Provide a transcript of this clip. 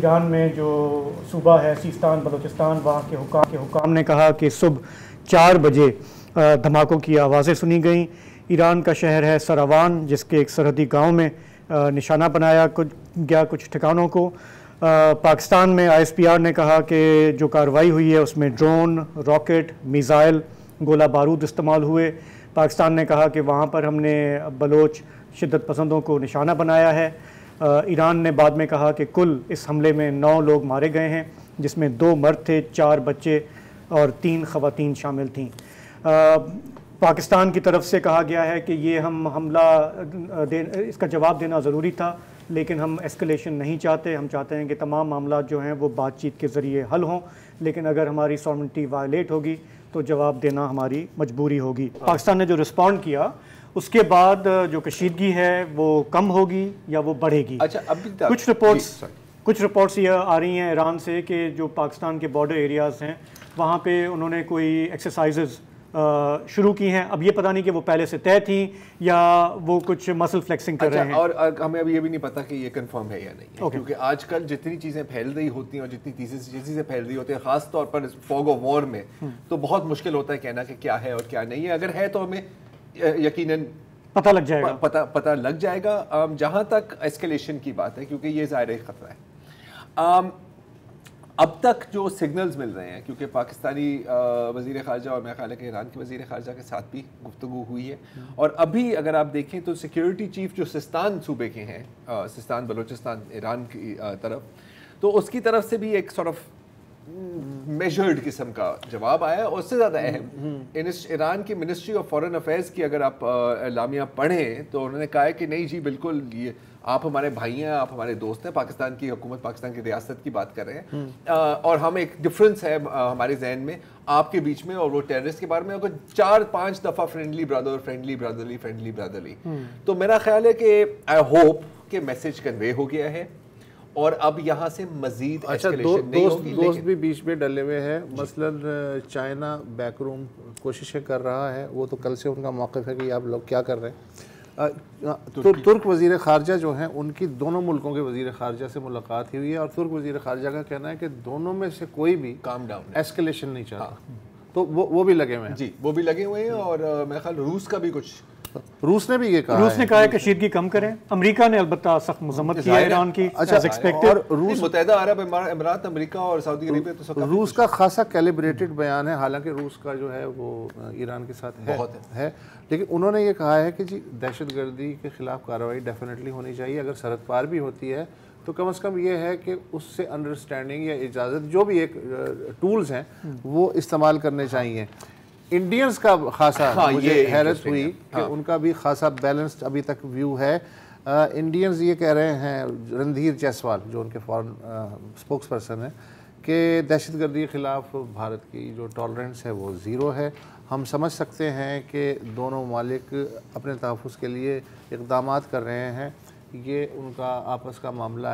Iran में जो सूबा है सीस्तान बलूचिस्तान, वहाँ के हुकाम ने कहा कि सुबह 4 बजे धमाकों की आवाज़ें सुनी गईं। ईरान का शहर है सरावान, जिसके एक सरहदी गांव में निशाना बनाया कुछ ठिकानों को। पाकिस्तान में ISPR ने कहा कि जो कार्रवाई हुई है उसमें ड्रोन, रॉकेट, मिसाइल, गोला बारूद इस्तेमाल हुए। पाकिस्तान ने कहा कि वहाँ पर हमने बलोच शिद्दत पसंदों को निशाना बनाया है। ईरान ने बाद में कहा कि कुल इस हमले में 9 लोग मारे गए हैं, जिसमें 2 मर्द थे, 4 बच्चे और 3 ख़वातीन शामिल थीं। पाकिस्तान की तरफ से कहा गया है कि ये हम इसका जवाब देना ज़रूरी था, लेकिन हम एस्केलेशन नहीं चाहते। हम चाहते हैं कि तमाम मामला जो हैं वो बातचीत के ज़रिए हल हों, लेकिन अगर हमारी सॉवरेनिटी वायलेट होगी तो जवाब देना हमारी मजबूरी होगी। पाकिस्तान ने जो रिस्पॉन्ड किया उसके बाद जो कशीदगी है वो कम होगी या वो बढ़ेगी। अच्छा, अभी तक कुछ रिपोर्ट्स ये आ रही हैं ईरान से कि जो पाकिस्तान के बॉर्डर एरियाज़ हैं वहाँ पे उन्होंने कोई एक्सरसाइजेज़ शुरू की हैं। अब ये पता नहीं कि वो पहले से तय थी या वो कुछ मसल फ्लेक्सिंग कर रहे हैं। और हमें अभी ये भी नहीं पता कि ये कंफर्म है या नहीं है, क्योंकि आजकल जितनी चीज़ें फैल रही होती हैं और जितनी चीज़ें फैल रही होती हैं, ख़ास तौर पर फॉग ऑफ वॉर में, तो बहुत मुश्किल होता है कहना कि क्या है और क्या नहीं है। अगर है तो हमें यकीनन पता लग जाएगा, पता लग जाएगा। जहाँ तक एस्केलेशन की बात है, क्योंकि ये ज़ाहिर खतरा है, अब तक जो सिग्नल्स मिल रहे हैं, क्योंकि पाकिस्तानी वज़ीर ख़ारजा और मेरे ख्याल है कि ईरान के वज़ीर ख़ारजा के साथ भी गुफ्तगू हुई है, और अभी अगर आप देखें तो सिक्योरिटी चीफ जो सिस्तान सूबे के हैं, सिस्तान बलूचिस्तान ईरान की तरफ, तो उसकी तरफ से भी एक सॉर्ट ऑफ मेजर्ड किस्म का जवाब आया। और उससे ज़्यादा अहम, ईरान की मिनिस्ट्री ऑफ फॉरेन अफेयर्स की अगर आप एलामिया पढ़ें तो उन्होंने कहा है कि नहीं जी, बिल्कुल ये आप हमारे भाई हैं, आप हमारे दोस्त हैं। पाकिस्तान की हुकूमत, पाकिस्तान की रियासत की बात कर रहे हैं, और हम एक डिफरेंस है हमारे जहन में आपके बीच में और वो टेररिस्ट के बारे में। अगर 4-5 दफ़ा फ्रेंडली ब्रदरली, तो मेरा ख्याल है कि आई होप कि मैसेज कन्वे हो गया है और अब यहाँ से मजीद एस्केलेशन नहीं होगी। दोस्त भी बीच में डले हुए हैं, मसलन चाइना बैकरूम कोशिशें कर रहा है। वो तो कल से उनका मौक़िफ़ है कि आप लोग क्या कर रहे हैं। तुर्क वज़ीर ख़ारजा जो हैं, उनकी दोनों मुल्कों के वज़ीर ख़ारजा से मुलाकात हुई है और तुर्क वज़ीर ख़ारजा का कहना है कि दोनों में से कोई भी काम डाउन एस्केलेशन नहीं चाहता। तो वो भी लगे हुए हैं जी, वो भी लगे हुए हैं। और मेरे ख्याल रूस का भी कुछ, रूस ने भी ये कहा, रूस ने कहा है कि कशीदगी कम करें। अमेरिका ने अलबत्ता सख्त मजम्मत की है ईरान की। अच्छा, और रूस, मुत्तहिदा अरब अमीरात, अमेरिका और सऊदी अरेबिया, तो रूस का खासा कैलिब्रेटेड बयान है। हालांकि रूस का जो है वो ईरान के साथ है, लेकिन उन्होंने ये कहा है कि जी दहशतगर्दी के खिलाफ कार्रवाई डेफिनेटली होनी चाहिए। अगर सरहद पार भी होती है तो कम से कम ये है कि उससे अंडरस्टैंडिंग या इजाज़त, जो भी एक टूल्स हैं, वो इस्तेमाल करने चाहिए। इंडियंस का खासा मुझे हैरत हुई कि उनका भी खासा बैलेंस्ड अभी तक व्यू है। इंडियंस ये कह रहे हैं, रणधीर जायसवाल जो उनके फॉरेन स्पोक्स पर्सन हैं, कि दहशतगर्दी के ख़िलाफ़ भारत की जो टॉलरेंस है वो ज़ीरो है। हम समझ सकते हैं कि दोनों ममालिक अपने तहफ़्फ़ुज़ के लिए इक़दामात कर रहे हैं, ये उनका आपस का मामला है।